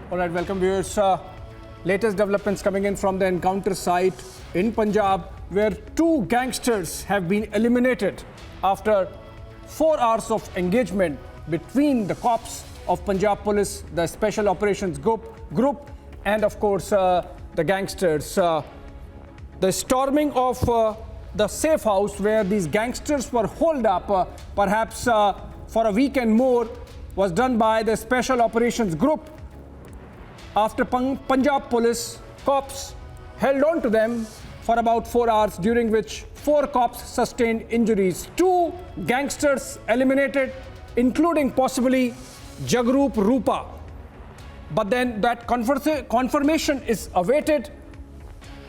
All right, welcome viewers. Latest developments coming in from the encounter site in Punjab, where two gangsters have been eliminated after 4 hours of engagement between the cops of Punjab Police, the Special Operations Group, and of course the gangsters. The storming of the safe house where these gangsters were holed up, perhaps for a week and more, was done by the Special Operations Group after Punjab Police cops held on to them for about 4 hours, during which 4 cops sustained injuries. 2 gangsters eliminated, including possibly Jagrup Rupa. But then that confirmation is awaited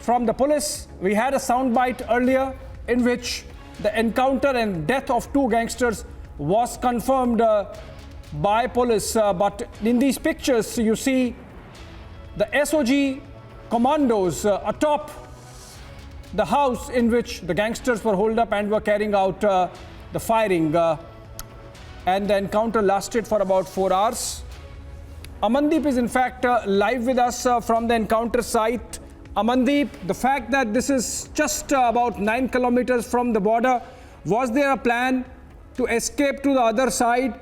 from the police. We had a soundbite earlier in which the encounter and death of 2 gangsters was confirmed by police. But in these pictures, you see the SOG commandos atop the house in which the gangsters were holed up and were carrying out the firing. And the encounter lasted for about 4 hours. Amandeep is in fact live with us from the encounter site. Amandeep, the fact that this is just about 9 kilometers from the border, was there a plan to escape to the other side?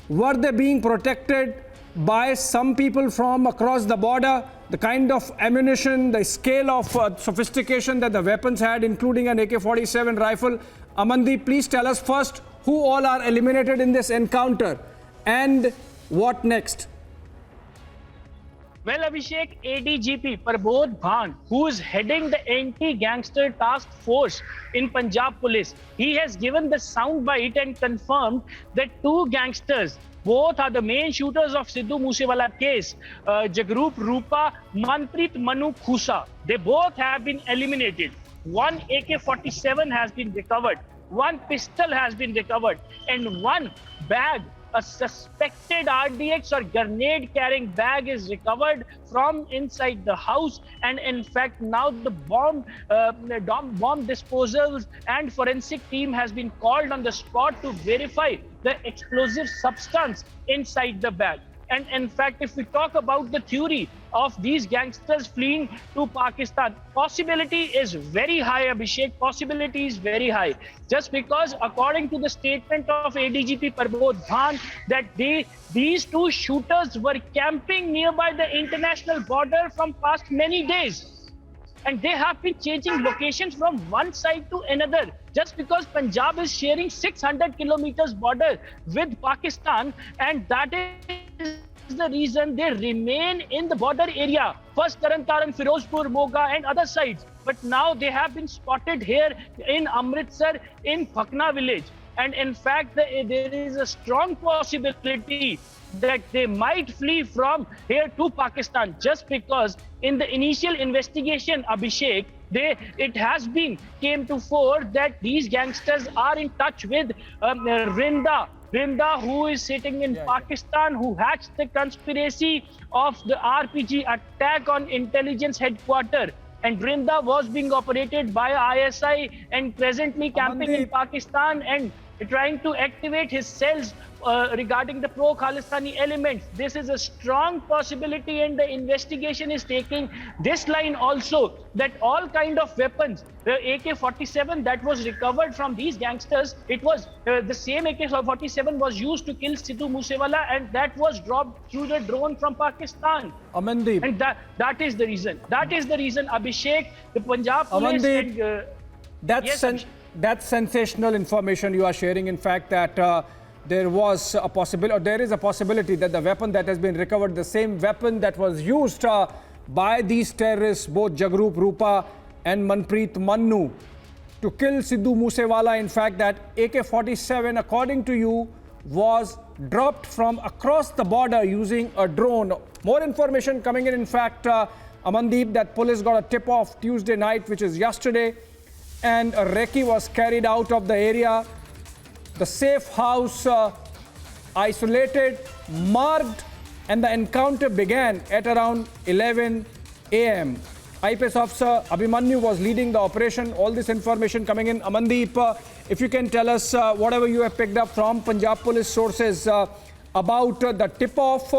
Were they being protected by some people from across the border? The kind of ammunition, the scale of sophistication that the weapons had, including an AK-47 rifle. Amandeep, please tell us first who all are eliminated in this encounter and what next? Well, Abhishek, ADGP Prabodh Bhan, who is heading the anti-gangster task force in Punjab Police, he has given the soundbite and confirmed that 2 gangsters, both are the main shooters of Sidhu Moosewala case, Jagrup Rupa, Manpreet Manu Khusa. They both have been eliminated. 1 AK-47 has been recovered, 1 pistol has been recovered, and 1 bag, a suspected RDX or grenade carrying bag, is recovered from inside the house. And in fact, now the bomb disposals and forensic team has been called on the spot to verify the explosive substance inside the bag. And in fact, if we talk about the theory of these gangsters fleeing to Pakistan, possibility is very high, Abhishek. Possibility is very high. Just because, according to the statement of ADGP Prabodh Bhan, that these 2 shooters were camping nearby the international border from past many days. And they have been changing locations from one side to another. Just because Punjab is sharing 600 kilometers border with Pakistan, and that is the reason they remain in the border area. First Taran, Firozpur, Moga and other sides. But now they have been spotted here in Amritsar, in Phakna village. And in fact, there is a strong possibility that they might flee from here to Pakistan, just because in the initial investigation, Abhishek, it has been came to fore that these gangsters are in touch with Rinda, who is sitting in Pakistan, who hatched the conspiracy of the RPG attack on intelligence headquarters. And Rinda was being operated by ISI and presently camping in Pakistan and trying to activate his cells regarding the pro-Khalistani elements. This is a strong possibility, and the investigation is taking this line also, that all kind of weapons, the AK-47 that was recovered from these gangsters, it was the same AK-47 was used to kill Sidhu Moosewala, and that was dropped through the drone from Pakistan. Amandeep. And that is the reason. That is the reason, Abhishek, the Punjab police... Amandeep, that's sensational information you are sharing. In fact, that there was a possibility, or there is a possibility, that the weapon that has been recovered, the same weapon that was used by these terrorists, both Jagrup Rupa and Manpreet Manu, to kill Sidhu Moosewala. In fact, that AK-47, according to you, was dropped from across the border using a drone. More information coming in fact, Amandeep, that police got a tip-off Tuesday night, which is yesterday, and a recce was carried out of the area. The safe house isolated, marked, and the encounter began at around 11 a.m. IPS officer Abhimanyu was leading the operation. All this information coming in. Amandeep, if you can tell us whatever you have picked up from Punjab Police sources about the tip-off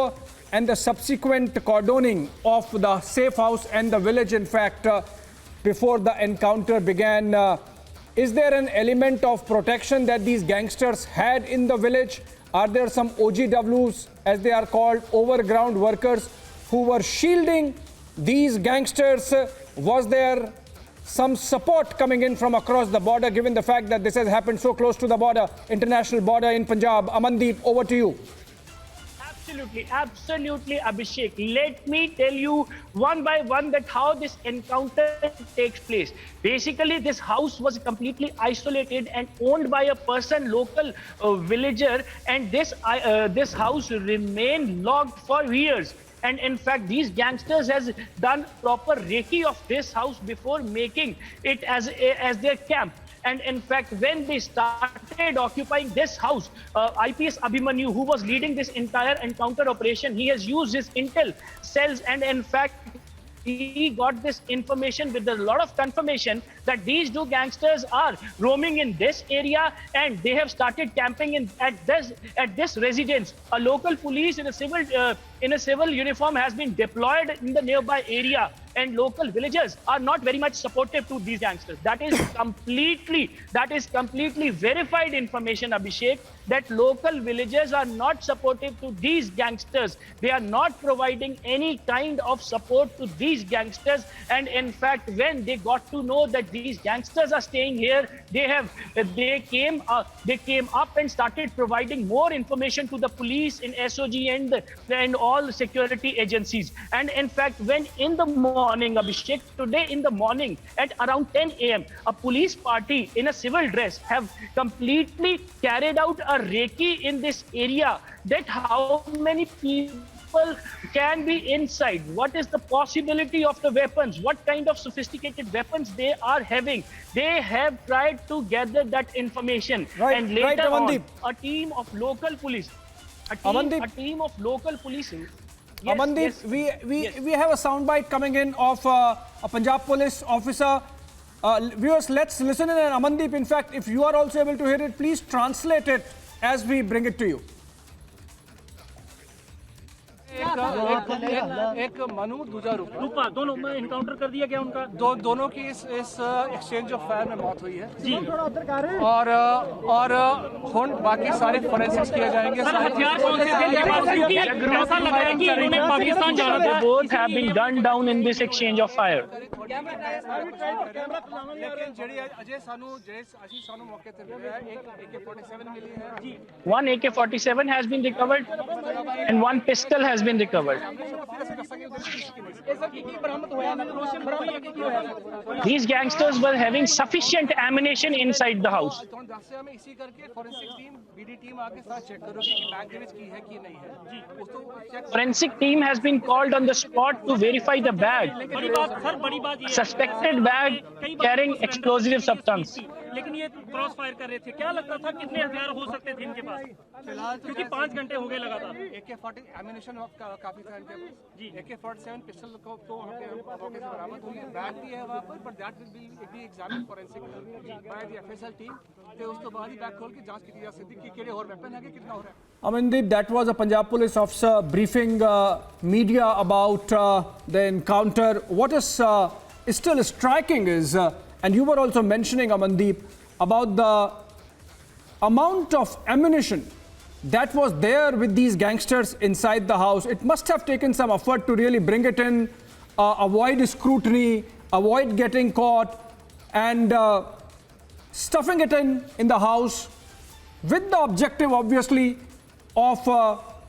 and the subsequent cordoning of the safe house and the village, in fact, before the encounter began. Is there an element of protection that these gangsters had in the village? Are there some OGWs, as they are called, overground workers, who were shielding these gangsters? Was there some support coming in from across the border, given the fact that this has happened so close to the border, international border in Punjab? Amandeep, over to you. Absolutely, Abhishek. Let me tell you one by one that how this encounter takes place. Basically, this house was completely isolated and owned by a person, local villager, and this house remained locked for years. And in fact, these gangsters has done proper recce of this house before making it as their camp. And in fact, when they started occupying this house, IPS Abhimanyu, who was leading this entire encounter operation, he has used his intel cells, and in fact, he got this information with a lot of confirmation that these two gangsters are roaming in this area, and they have started camping at this residence. A local police in a civil uniform has been deployed in the nearby area, and local villagers are not very much supportive to these gangsters. That is completely verified information, Abhishek, that local villagers are not supportive to these gangsters. They are not providing any kind of support to these gangsters. And in fact, when they got to know that these gangsters are staying here, they came up and started providing more information to the police in SOG and all security agencies. And in fact, when in the morning, Abhishek, today in the morning at around 10 a.m., a police party in a civil dress have completely carried out a recce in this area. That how many people can be inside? What is the possibility of the weapons? What kind of sophisticated weapons they are having? They have tried to gather that information. And later on, a team of local police. A team of local police. Yes, Amandeep, we have a soundbite coming in of a Punjab police officer. Viewers, let's listen in. And Amandeep, in fact, if you are also able to hear it, please translate it as we bring it to you. एक मनु दूजा रूपा दोनों में encounter कर दिया गया उनका दोनों की इस एक्सचेंज ऑफ फायर में मौत हुई है जी और बाकी सारे फोरेंसिक्स किए जाएंगे सर हथियार कौन से थे ऐसा लग रहा है कि इन्होंने पाकिस्तान जाना था both have been gunned down in this exchange of fire. लेकिन जेडी अजय सानू मौके पे मिला है एक AK-47 मिली है जी One AK-47 has been recovered and one pistol has been recovered. These gangsters were having sufficient ammunition inside the house. Forensic team has been called on the spot to verify the bag. Suspected bag carrying explosive substance. लेकिन ये cross fire कर रहे थे क्या लगता था कितने हथियार हो सकते थे इनके पास क्योंकि 5 घंटे हो गए लगातार AK-40 एमिनेशन काफी था इनके पास जी AK-47 पिस्टल को तो मौके से बरामद हुई बैग भी है वहां पर that will be examined forensic by the FSL team ਤੇ ਉਸ ਤੋਂ ਬਾਅਦ ਹੀ बैग खोल के जांच की जा सकती कि ਕਿਹੜੇ ਹੋਰ ਵੈਪਨ ਹੈਗੇ ਕਿੰਨਾ ਹੋ ਰਿਹਾ Amandeep, that was a Punjab police officer briefing media about the encounter. What is still striking is and you were also mentioning, Amandeep, about the amount of ammunition that was there with these gangsters inside the house. It must have taken some effort to really bring it in, avoid scrutiny, avoid getting caught, and stuffing it in the house with the objective, obviously, of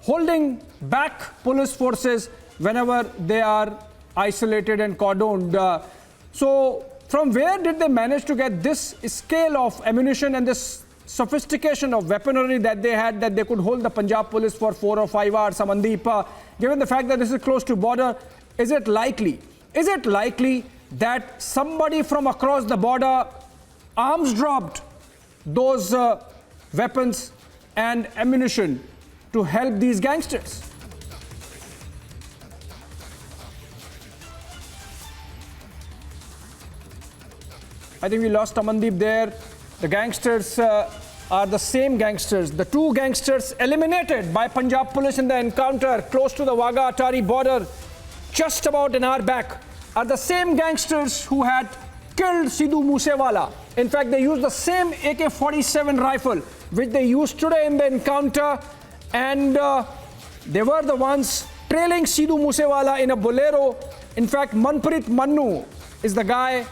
holding back police forces whenever they are isolated and cordoned. So, from where did they manage to get this scale of ammunition and this sophistication of weaponry that they had, that they could hold the Punjab police for 4 or 5 hours? Amandeep, given the fact that this is close to border, is it likely that somebody from across the border arms dropped those weapons and ammunition to help these gangsters? I think we lost Amandeep there. The gangsters are the same gangsters. The two gangsters eliminated by Punjab police in the encounter close to the Wagah-Atari border just about an hour back are the same gangsters who had killed Sidhu Moosewala. In fact, they used the same AK-47 rifle which they used today in the encounter, and they were the ones trailing Sidhu Moosewala in a bolero. In fact, Manpreet Mannu is the guy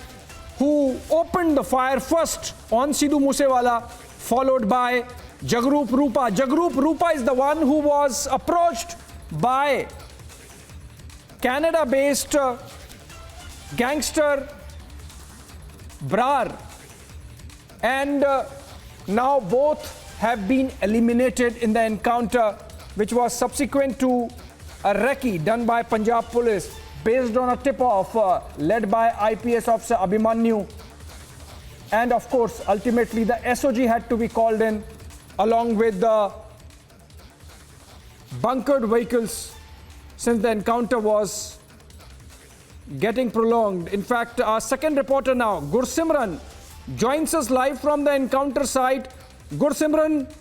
who opened the fire first on Sidhu Moosewala, followed by Jagrup Rupa. Jagrup Rupa is the one who was approached by Canada-based gangster Brar, and now both have been eliminated in the encounter, which was subsequent to a recce done by Punjab police based on a tip-off led by IPS officer Abhimanyu. And of course, ultimately the SOG had to be called in along with the bunkered vehicles since the encounter was getting prolonged. In fact, our second reporter now, Gursimran, joins us live from the encounter site. Gursimran,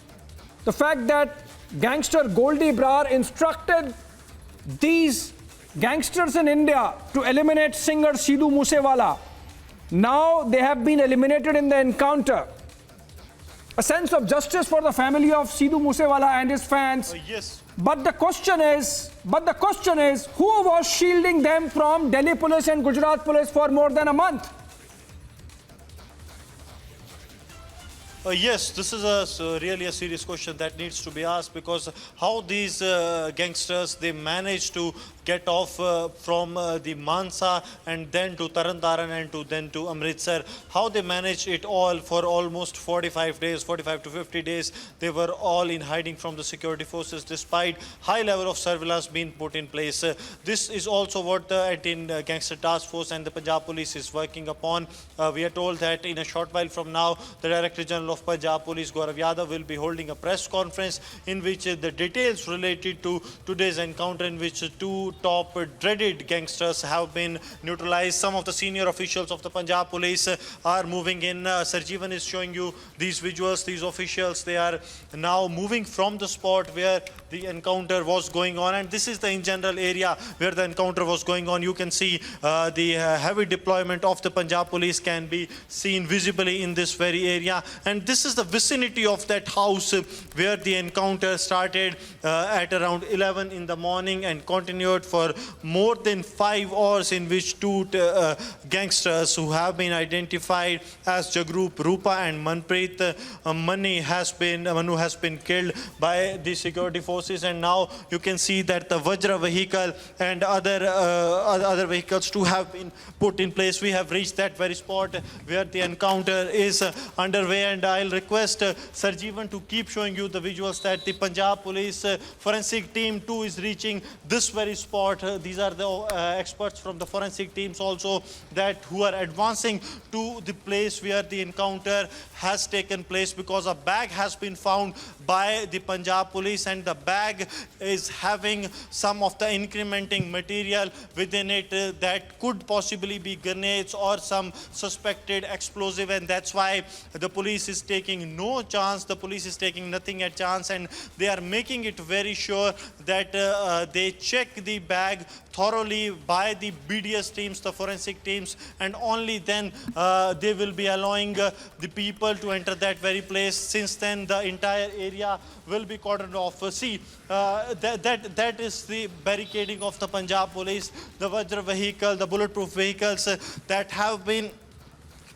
the fact that gangster Goldie Brar instructed these gangsters in India to eliminate singer Sidhu Moosewala, now they have been eliminated in the encounter. A sense of justice for the family of Sidhu Moosewala and his fans. Yes. But the question is, who was shielding them from Delhi police and Gujarat police for more than a month? Yes, this is really a serious question that needs to be asked, because how these gangsters, they managed to get off from the Mansa and then to Tarantaran and then to Amritsar. How they managed it all for almost 45 days, 45 to 50 days. They were all in hiding from the security forces despite high level of surveillance being put in place. This is also what the Anti-Gangster Task Force and the Punjab Police is working upon. We are told that in a short while from now, the Director General of Punjab Police, Gaurav Yadav, will be holding a press conference in which the details related to today's encounter, in which two top dreaded gangsters have been neutralized. Some of the senior officials of the Punjab Police are moving in. Sarjeevan is showing you these visuals. These officials, they are now moving from the spot where the encounter was going on, and this is the in general area where the encounter was going on. You can see the heavy deployment of the Punjab Police can be seen visibly in this very area, and this is the vicinity of that house where the encounter started at around 11 in the morning and continued for more than 5 hours, in which two gangsters who have been identified as Jagrup Rupa and Manpreet Mannu has been killed by the security forces. And now you can see that the Vajra vehicle and other vehicles too have been put in place. We have reached that very spot where the encounter is underway, and I'll request Sarjeevan to keep showing you the visuals that the Punjab Police forensic team too is reaching this very spot. These are the experts from the forensic teams also who are advancing to the place where the encounter has taken place, because a bag has been found by the Punjab Police, and the bag is having some of the incrementing material within it that could possibly be grenades or some suspected explosive, and that's why the police is taking no chance. The police is taking nothing at chance, and they are making it very sure that they check the bag thoroughly by the BDS teams, the forensic teams, and only then they will be allowing the people to enter that very place. Since then, the entire area will be cordoned off. See, that is the barricading of the Punjab Police, the Vajra vehicle, the bulletproof vehicles that have been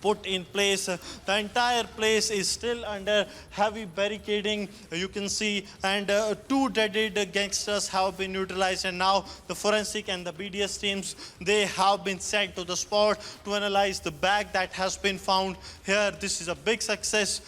put in place. The entire place is still under heavy barricading, you can see, and two dreaded gangsters have been neutralized, and now the forensic and the BDS teams, they have been sent to the spot to analyze the bag that has been found here. This is a big success.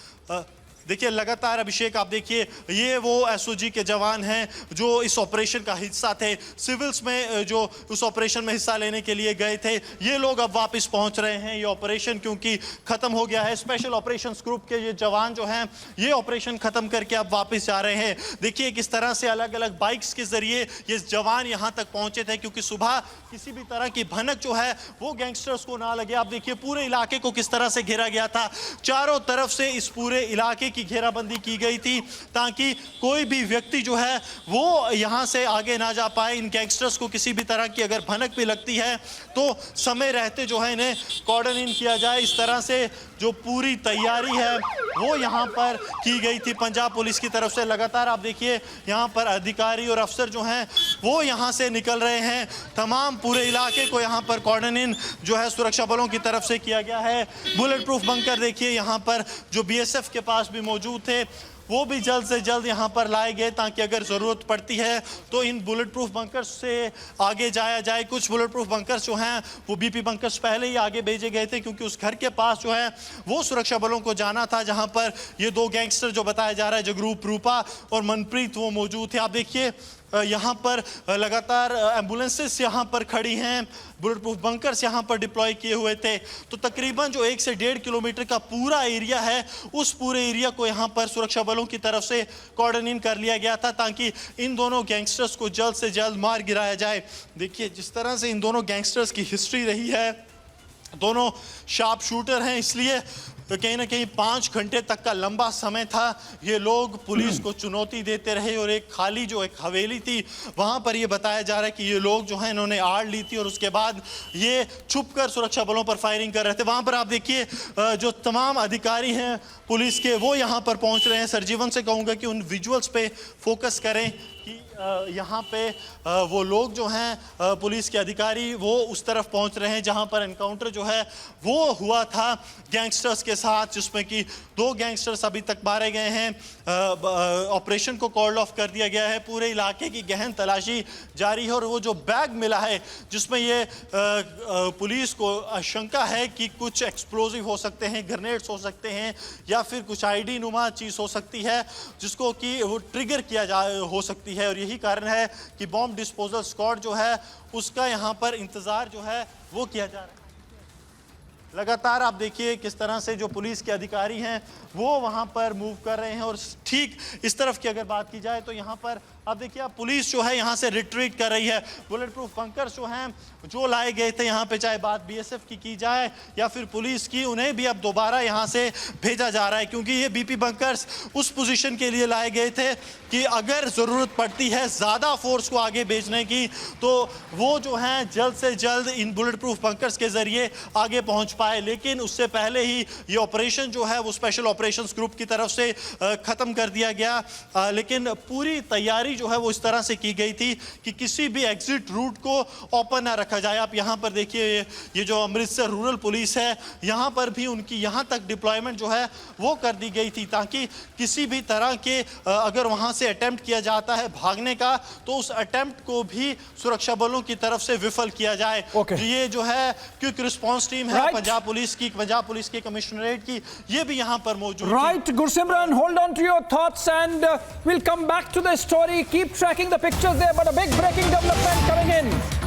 देखिए लगातार अभिषेक आप देखिए ये वो SOG के जवान हैं जो इस ऑपरेशन का हिस्सा थे, सिविल्स में जो उस ऑपरेशन में हिस्सा लेने के लिए गए थे, ये लोग अब वापस पहुंच रहे हैं। ये ऑपरेशन क्योंकि खत्म हो गया है, स्पेशल ऑपरेशंस ग्रुप के ये जवान जो हैं ये ऑपरेशन खत्म करके अब वापस जा रहे हैं। देखिए किस तरह से अलग अलग बाइक्स के जरिए ये जवान यहां तक पहुंचे थे, क्योंकि सुबह किसी भी तरह की भनक जो है वो गैंगस्टर्स को ना लगे। आप देखिए पूरे इलाके को किस तरह से घेरा गया था, चारों तरफ से इस पूरे इलाके की घेराबंदी की गई थी ताकि कोई भी व्यक्ति जो है वो यहाँ से आगे ना जा पाए। इन गैंगस्टर्स को किसी भी तरह की अगर भनक भी लगती है तो समय रहते जो है इन्हें कॉर्डन इन किया जाए। इस तरह से जो पूरी तैयारी है वो यहाँ पर की गई थी पंजाब पुलिस की तरफ से। लगातार आप देखिए यहाँ पर अधिकारी और अफसर जो हैं वो यहाँ से निकल रहे हैं। तमाम पूरे इलाके को यहाँ पर कॉर्डन इन जो है सुरक्षा बलों की तरफ से किया गया है। बुलेट प्रूफ बंकर देखिए यहाँ पर जो बीएसएफ के पास भी मौजूद थे वो भी जल्द से जल्द यहाँ पर लाए गए ताकि अगर ज़रूरत पड़ती है तो इन बुलेट प्रूफ बंकर्स से आगे जाया जाए। कुछ बुलेट प्रूफ बंकर्स जो हैं वो बीपी बंकर्स पहले ही आगे भेजे गए थे क्योंकि उस घर के पास जो है वो सुरक्षा बलों को जाना था जहाँ पर ये दो गैंगस्टर जो बताया जा रहा है जगरूप रूपा और मनप्रीत वो मौजूद थे। आप देखिए यहाँ पर लगातार एम्बुलेंसेस यहाँ पर खड़ी हैं, बुलेट प्रूफ बंकर्स यहाँ पर डिप्लॉय किए हुए थे। तो तकरीबन जो 1 से 1.5 किलोमीटर का पूरा एरिया है उस पूरे एरिया को यहाँ पर सुरक्षा बलों की तरफ से कॉर्डन इन कर लिया गया था ताकि इन दोनों गैंगस्टर्स को जल्द से जल्द मार गिराया जाए। देखिए जिस तरह से इन दोनों गैंगस्टर्स की हिस्ट्री रही है, दोनों शार्प शूटर हैं, इसलिए तो कहीं ना कहीं 5 घंटे तक का लंबा समय था। ये लोग पुलिस को चुनौती देते रहे और एक खाली जो एक हवेली थी वहाँ पर ये बताया जा रहा है कि ये लोग जो हैं इन्होंने आड़ ली थी और उसके बाद ये छुपकर सुरक्षा बलों पर फायरिंग कर रहे थे। वहाँ पर आप देखिए जो तमाम अधिकारी हैं पुलिस के वो यहाँ पर पहुँच रहे हैं। सरजीवन से कहूँगा कि उन विजुअल्स पे फोकस करें कि यहाँ पे वो लोग जो हैं पुलिस के अधिकारी वो उस तरफ पहुँच रहे हैं जहाँ पर एनकाउंटर जो है वो हुआ था गैंगस्टर्स के साथ, जिसमें कि 2 गैंगस्टर्स अभी तक मारे गए हैं। ऑपरेशन को कॉल्ड ऑफ कर दिया गया है। पूरे इलाके की गहन तलाशी जारी है और वो जो बैग मिला है जिसमें ये पुलिस को आशंका है कि कुछ एक्सप्लोजिव हो सकते हैं, ग्रेनेड्स हो सकते हैं या फिर कुछ आईडी नुमा चीज़ हो सकती है जिसको कि वो ट्रिगर किया हो सकती है। और यही कारण है कि बॉम्ब डिस्पोजल स्क्वाड जो है उसका यहाँ पर इंतज़ार जो है वो किया जा रहा है। लगातार आप देखिए किस तरह से जो पुलिस के अधिकारी हैं वो वहाँ पर मूव कर रहे हैं। और ठीक इस तरफ की अगर बात की जाए तो यहाँ पर अब देखिए आप पुलिस जो है यहाँ से रिट्रीट कर रही है। बुलेट प्रूफ बंकर्स जो हैं जो लाए गए थे यहाँ पे, चाहे बात बीएसएफ की जाए या फिर पुलिस की, उन्हें भी अब दोबारा यहाँ से भेजा जा रहा है क्योंकि ये बीपी बंकर्स उस पोजीशन के लिए लाए गए थे कि अगर ज़रूरत पड़ती है ज़्यादा फोर्स को आगे भेजने की तो वो जो हैं जल्द से जल्द इन बुलेट प्रूफ बंकर्स के ज़रिए आगे पहुँच पाए। लेकिन उससे पहले ही ये ऑपरेशन जो है वो स्पेशल ऑपरेशंस ग्रुप की तरफ से ख़त्म कर दिया गया। लेकिन पूरी तैयारी जो है वो इस तरह से की गई थी कि किसी भी एग्जिट रूट को ओपन ना रखा जाए। आप यहाँ पर देखिए ये जो अमृतसर रूरल पुलिस है यहाँ पर भी उनकी यहाँ तक डिप्लॉयमेंट जो है वो कर दी गई थी ताकि किसी भी तरह के अगर वहाँ से अटेम्प्ट किया जाता है भागने का तो उस अटेम्प्ट को भी सुरक्षा बलों की तरफ से विफल किया जाए। ये जो है क्विक रिस्पॉन्स टीम है पंजाब पुलिस की कमिश्नरेट की, ये भी यहाँ पर मौजूद है। Right, Gursimran, hold on to your thoughts and we'll come back to the story. Keep tracking the pictures there, but a big breaking development coming in.